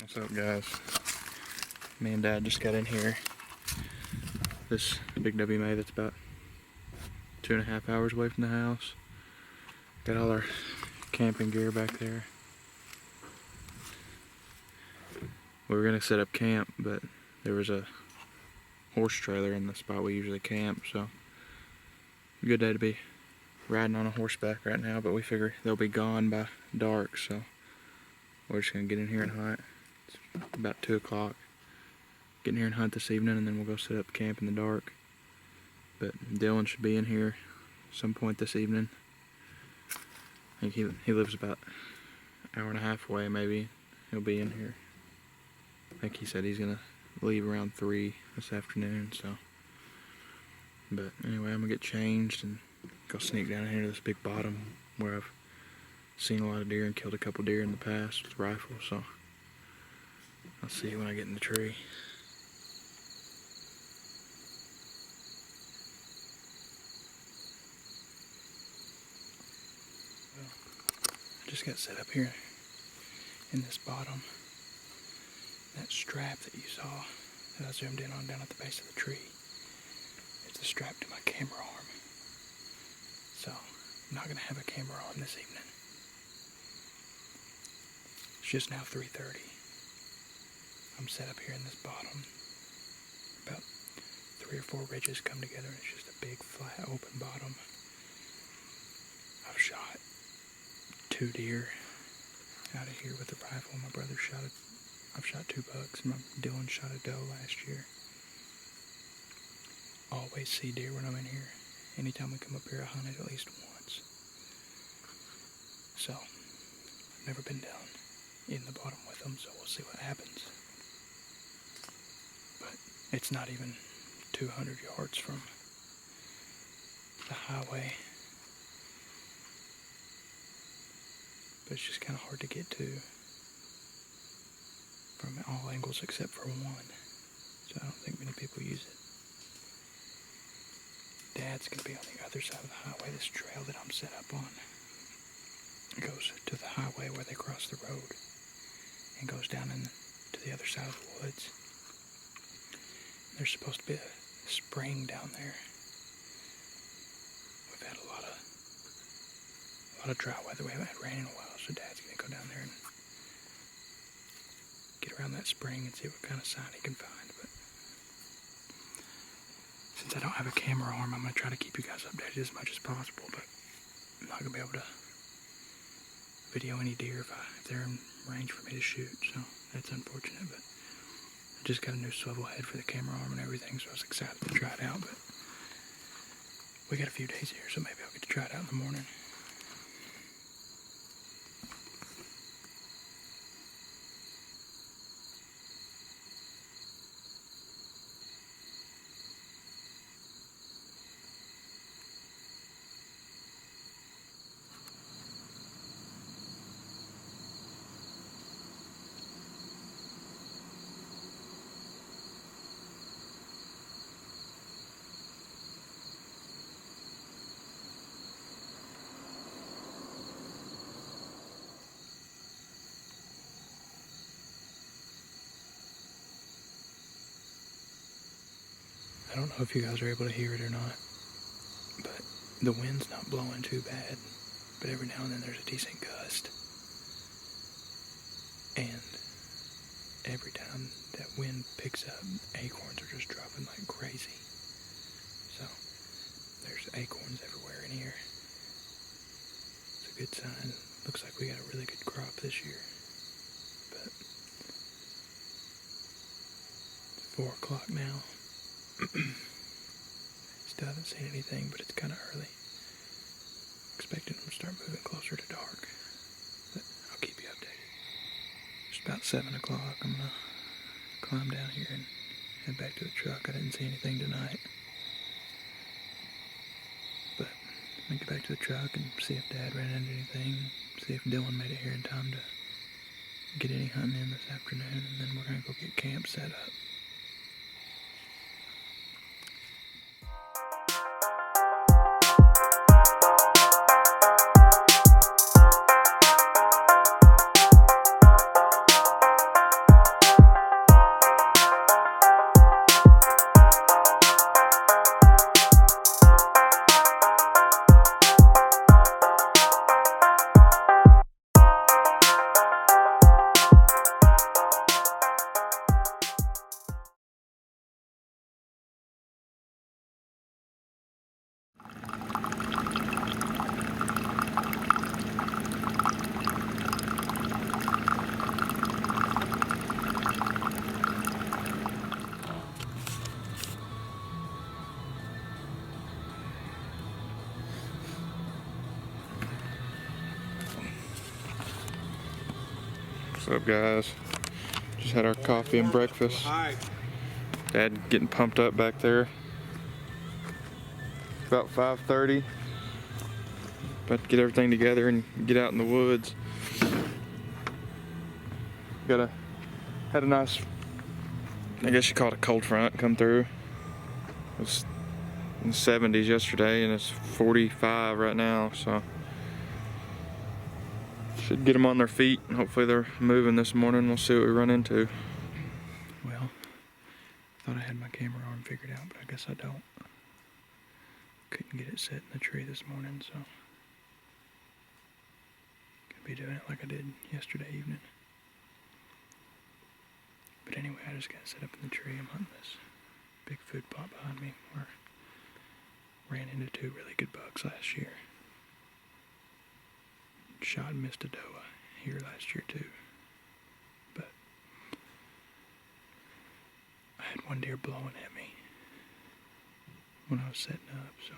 What's up, guys? Me and Dad just got in here. This big WMA that's about 2.5 hours away from the house. Got all our camping gear back there. We were gonna set up camp, but there was a horse trailer in the spot we usually camp, so good day to be riding on a horseback right now, but we figure they'll be gone by dark, so we're just gonna get in here and hunt. It's about 2 o'clock. Get in here and hunt this evening, and then we'll go set up camp in the dark. But Dylan should be in here some point this evening. I think he lives about an hour and a half away, maybe. He'll be in here. I think he said he's gonna leave around 3 this afternoon, so. But anyway, I'm gonna get changed and go sneak down here to this big bottom where I've seen a lot of deer and killed a couple deer in the past with rifles, so I'll see you when I get in the tree. I just got set up here in this bottom. That strap that you saw that I zoomed in on down at the base of the tree, it's the strap to my camera arm. So I'm not going to have a camera on this evening. It's just now 3:30. I'm set up here in this bottom. About 3 or 4 ridges come together and it's just a big flat open bottom. I've shot 2 deer out of here with a rifle. My brother I've shot 2 bucks. Dylan shot a doe last year. Always see deer when I'm in here. Anytime we come up here, I hunt it at least once. So, I've never been down in the bottom with them, so we'll see what happens. But it's not even 200 yards from the highway. But it's just kind of hard to get to from all angles except for one. So I don't think many people use it. Dad's going to be on the other side of the highway. This trail that I'm set up on goes to the highway where they cross the road and goes down to the other side of the woods. There's supposed to be a spring down there. We've had a lot of dry weather. We haven't had rain in a while, so Dad's going to go down there and get around that spring and see what kind of sign he can find. But since I don't have a camera arm, I'm going to try to keep you guys updated as much as possible, but I'm not going to be able to video any deer if they're in range for me to shoot, so that's unfortunate. But I just got a new swivel head for the camera arm and everything, so I was excited to try it out. But we got a few days here, so maybe I'll get to try it out in the morning. I don't know if you guys are able to hear it or not, but the wind's not blowing too bad, but every now and then there's a decent gust. And every time that wind picks up, acorns are just dropping like crazy. So there's acorns everywhere in here. It's a good sign. Looks like we got a really good crop this year. But it's 4 o'clock now. Still haven't seen anything, but it's kind of early. Expecting them to start moving closer to dark. But I'll keep you updated. It's about 7 o'clock. I'm gonna climb down here and head back to the truck. I didn't see anything tonight. But I'm gonna get back to the truck and see if Dad ran into anything. See if Dylan made it here in time to get any hunting in this afternoon. And then we're gonna go get camp set up. What's up, guys? Just had our coffee and breakfast. Dad getting pumped up back there. About 5:30. About to get everything together and get out in the woods. Had a nice, I guess you call it a cold front, come through. It was in the 70s yesterday and it's 45 right now, so should get them on their feet. Hopefully they're moving this morning. We'll see what we run into. Well, thought I had my camera arm figured out, but I guess I don't. Couldn't get it set in the tree this morning, so could be doing it like I did yesterday evening. But anyway, I just got set up in the tree. I'm hunting this big food plot behind me where I ran into 2 really good bucks last year. Shot and missed a doe here last year too. But I had one deer blowing at me when I was setting up, so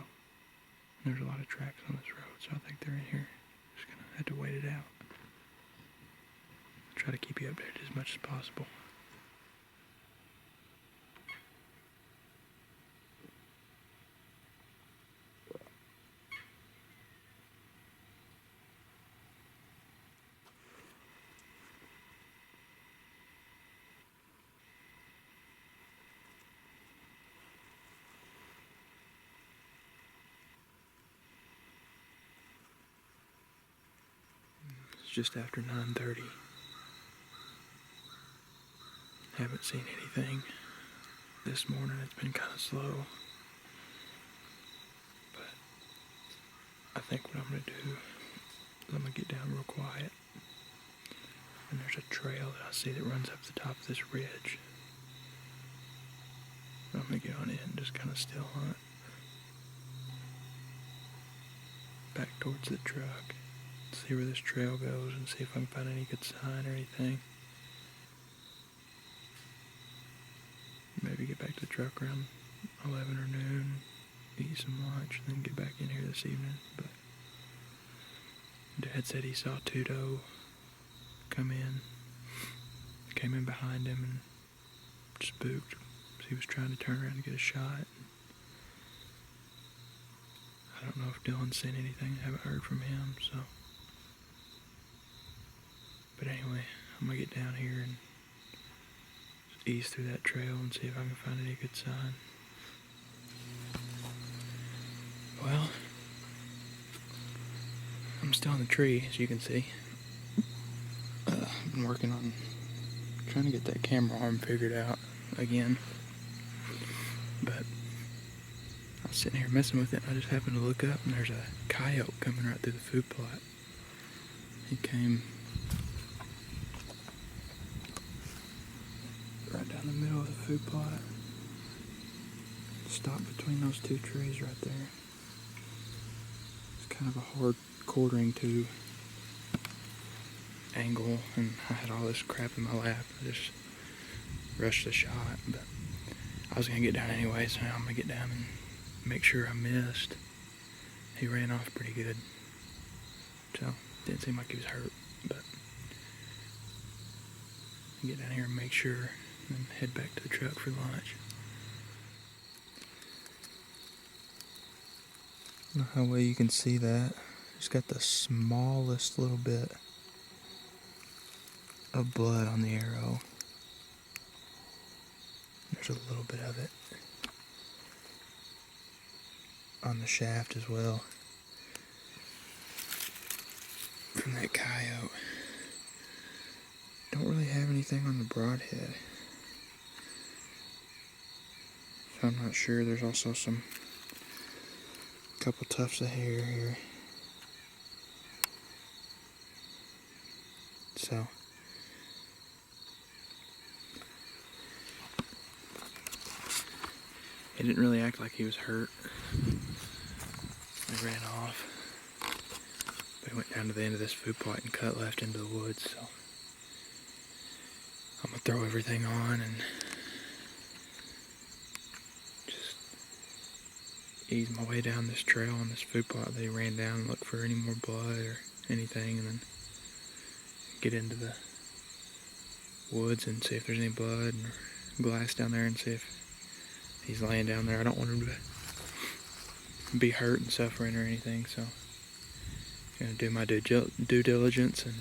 there's a lot of tracks on this road, so I think they're in here. Just gonna have to wait it out. Try to keep you updated as much as possible. Just after 9:30. Haven't seen anything this morning. It's been kind of slow. But I think what I'm going to do is I'm going to get down real quiet. And there's a trail that I see that runs up the top of this ridge. I'm going to get on it and just kind of still hunt. Back towards the truck. See where this trail goes and see if I can find any good sign or anything. Maybe get back to the truck around 11 or noon, eat some lunch, and then get back in here this evening. But Dad said he saw 2 doe come in. Came in behind him and spooked. He was trying to turn around and get a shot. I don't know if Dylan's seen anything. I haven't heard from him, so. But anyway, I'm gonna get down here and just ease through that trail and see if I can find any good sign. Well, I'm still in the tree, as you can see. I've been working on trying to get that camera arm figured out again. But I was sitting here messing with it, and I just happened to look up, and there's a coyote coming right through the food plot. He came right down the middle of the food plot. Stopped between those 2 trees right there. It's kind of a hard quartering to angle, and I had all this crap in my lap. I just rushed the shot, but I was gonna get down anyway, so now I'm gonna get down and make sure I missed. He ran off pretty good, so didn't seem like he was hurt, but I'll get down here and make sure, and then head back to the truck for lunch. I don't know how well you can see that. Just got the smallest little bit of blood on the arrow. There's a little bit of it on the shaft as well from that coyote. Don't really have anything on the broadhead, so I'm not sure. There's also couple tufts of hair here, so he didn't really act like he was hurt. He ran off, but he went down to the end of this food plot and cut left into the woods, so I'm gonna throw everything on and just ease my way down this trail on this food plot that he ran down and look for any more blood or anything, and then get into the woods and see if there's any blood or glass down there and see if he's laying down there. I don't want him to be hurt and suffering or anything, so I'm gonna do my due diligence and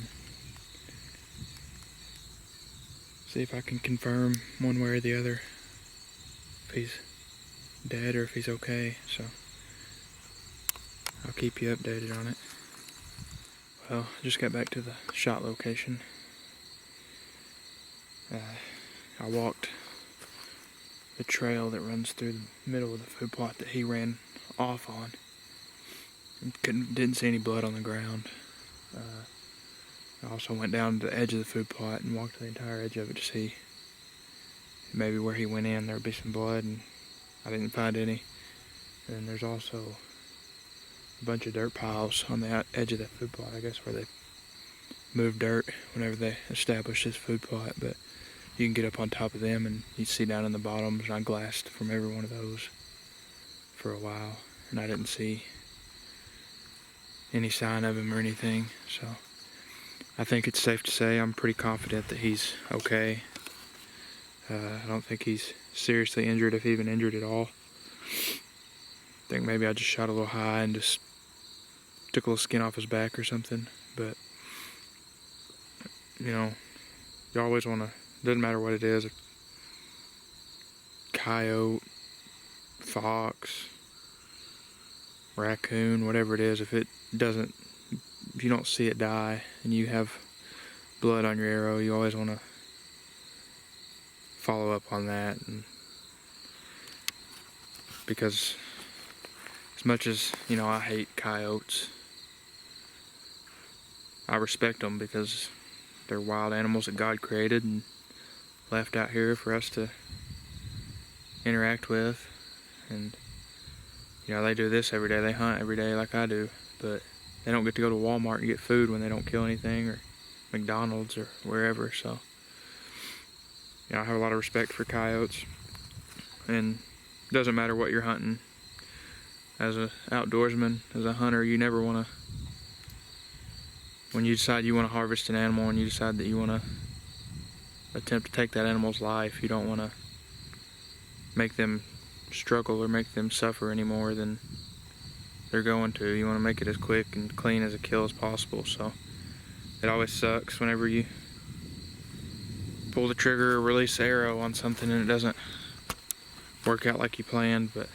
see if I can confirm one way or the other if he's dead or if he's okay. So I'll keep you updated on it. Well, I just got back to the shot location. I walked the trail that runs through the middle of the food plot that he ran off on. Didn't see any blood on the ground. I also went down to the edge of the food plot and walked the entire edge of it to see maybe where he went in there would be some blood, and I didn't find any. And there's also a bunch of dirt piles on the edge of that food plot, I guess where they moved dirt whenever they established this food plot, but you can get up on top of them and you see down in the bottoms, and I glassed from every one of those for a while, and I didn't see any sign of him or anything. So I think it's safe to say I'm pretty confident that he's okay. I don't think he's seriously injured, if even injured at all. I think maybe I just shot a little high and just took a little skin off his back or something. But, you know, you always want to, doesn't matter what it is, a coyote, fox, raccoon, whatever it is, if you don't see it die and you have blood on your arrow, you always want to follow up on that. And because as much as, you know, I hate coyotes, I respect them because they're wild animals that God created and left out here for us to interact with. And, you know, they do this every day. They hunt every day like I do, but they don't get to go to Walmart and get food when they don't kill anything, or McDonald's or wherever. So, you know, I have a lot of respect for coyotes, and it doesn't matter what you're hunting. As an outdoorsman, as a hunter, you never want to, when you decide you want to harvest an animal and you decide that you want to attempt to take that animal's life, you don't want to make them struggle or make them suffer any more than they're going to. You want to make it as quick and clean as a kill as possible. So it always sucks whenever you pull the trigger or release the arrow on something and it doesn't work out like you planned. But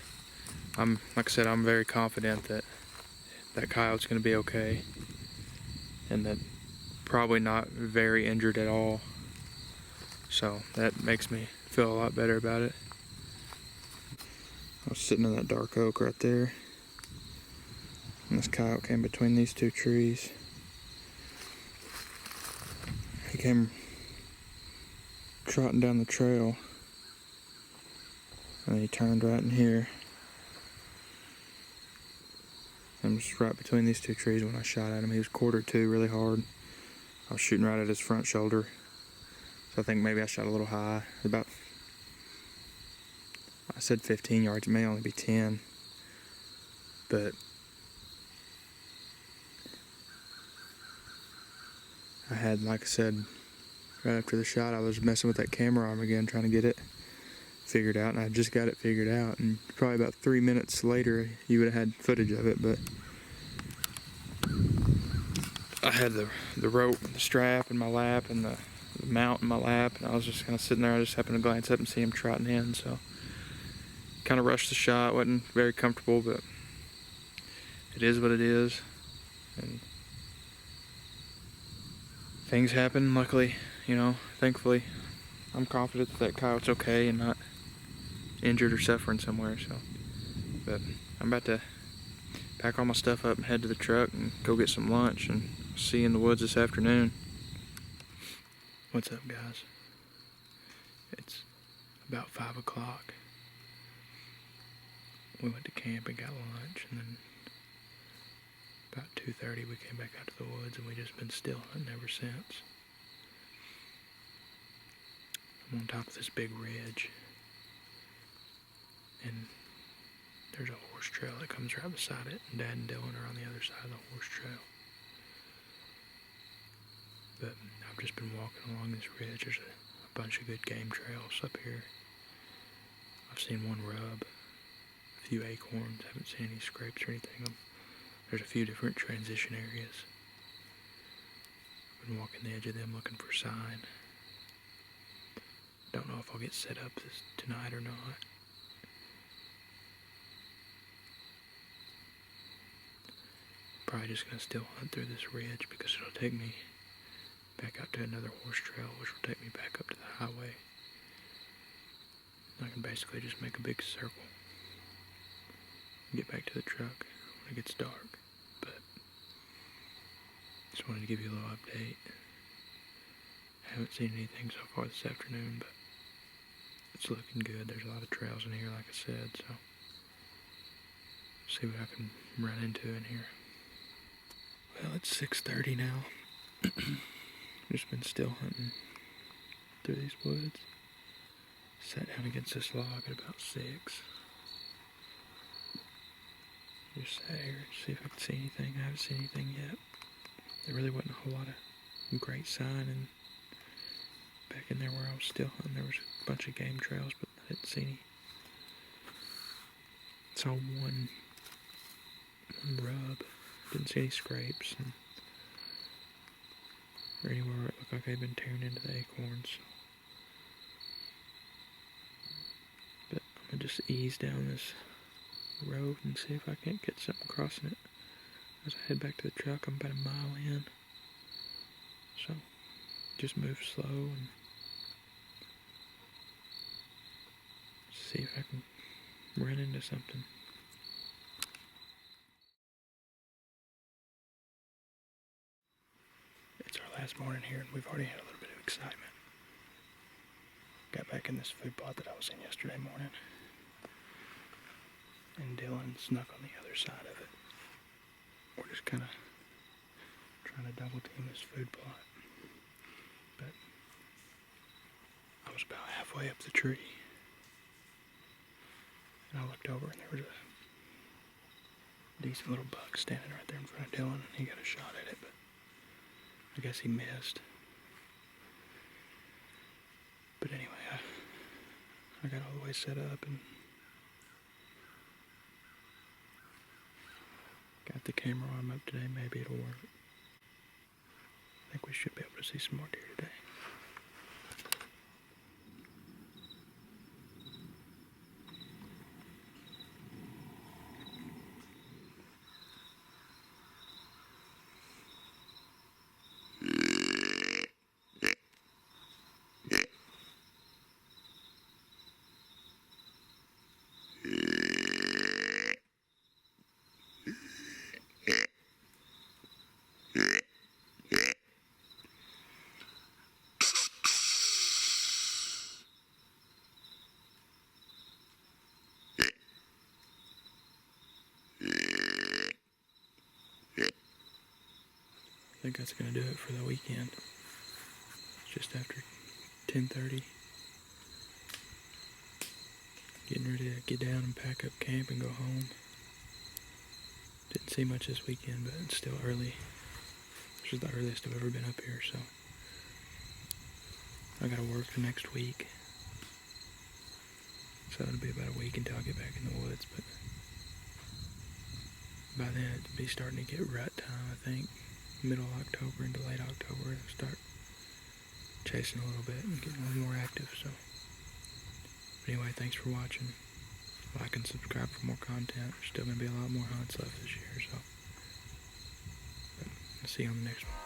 like I said, I'm very confident that that coyote's going to be okay, and that probably not very injured at all. So that makes me feel a lot better about it. I was sitting in that dark oak right there, and this coyote came between these two trees. He came trotting down the trail, and he turned right in here. And was right between these two trees when I shot at him. He was quartered to really hard. I was shooting right at his front shoulder, so I think maybe I shot a little high. About, I said 15 yards, it may only be 10, but I had, like I said, right after the shot, I was messing with that camera arm again, trying to get it figured out, and I just got it figured out, and probably about 3 minutes later you would have had footage of it. But I had the rope, the strap in my lap, and the mount in my lap, and I was just kind of sitting there. I just happened to glance up and see him trotting in, so kind of rushed the shot. Wasn't very comfortable, but it is what it is, and things happen. Luckily, you know, thankfully, I'm confident that that coyote's okay and not injured or suffering somewhere. So, but I'm about to pack all my stuff up and head to the truck and go get some lunch, and see you in the woods this afternoon. What's up, guys? It's about 5 o'clock. We went to camp and got lunch, and then about 2:30 we came back out to the woods, and we just been still hunting ever since. I'm on top of this big ridge, and there's a horse trail that comes right beside it, and Dad and Dylan are on the other side of the horse trail. But I've just been walking along this ridge. There's a bunch of good game trails up here. I've seen one rub, a few acorns, haven't seen any scrapes or anything. There's a few different transition areas. I've been walking the edge of them looking for sign. Don't know if I'll get set up tonight or not. Probably just gonna still hunt through this ridge because it'll take me back out to another horse trail, which will take me back up to the highway. I can basically just make a big circle and get back to the truck when it gets dark. But just wanted to give you a little update. Haven't seen anything so far this afternoon, but it's looking good. There's a lot of trails in here, like I said, so see what I can run into in here. Well, it's 6:30 now. Just been still hunting through these woods. Sat down against this log at about 6. Just sat here to see if I could see anything. I haven't seen anything yet. There really wasn't a whole lot of great sign, and back in there where I was still hunting, there was a bunch of game trails, but I didn't see any. Saw one rub. Didn't see any scrapes or anywhere where it looked like they'd been tearing into the acorns. But I'm gonna just ease down this road and see if I can't get something crossing it as I head back to the truck. I'm about a mile in, so just move slow and see if I can run into something. It's our last morning here, and we've already had a little bit of excitement. Got back in this food plot that I was in yesterday morning, and Dylan snuck on the other side of it. We're just kind of trying to double team this food plot. But I was about halfway up the tree, and I looked over, and there was a decent little buck standing right there in front of Dylan, and he got a shot at it, but I guess he missed. But anyway, I got all the way set up and got the camera arm up today. Maybe it'll work. I think we should be able to see some more deer today. I think that's going to do it for the weekend. It's just after 10:30. Getting ready to get down and pack up camp and go home. Didn't see much this weekend, but it's still early. This is the earliest I've ever been up here, so I got to work the next week. So it'll be about a week until I get back in the woods, but by then it'll be starting to get rut time, I think. Middle of October into late October, I'll start chasing a little bit and getting a little more active. So anyway, thanks for watching. Like and subscribe for more content. There's still going to be a lot more hunts left this year, so I'll see you on the next one.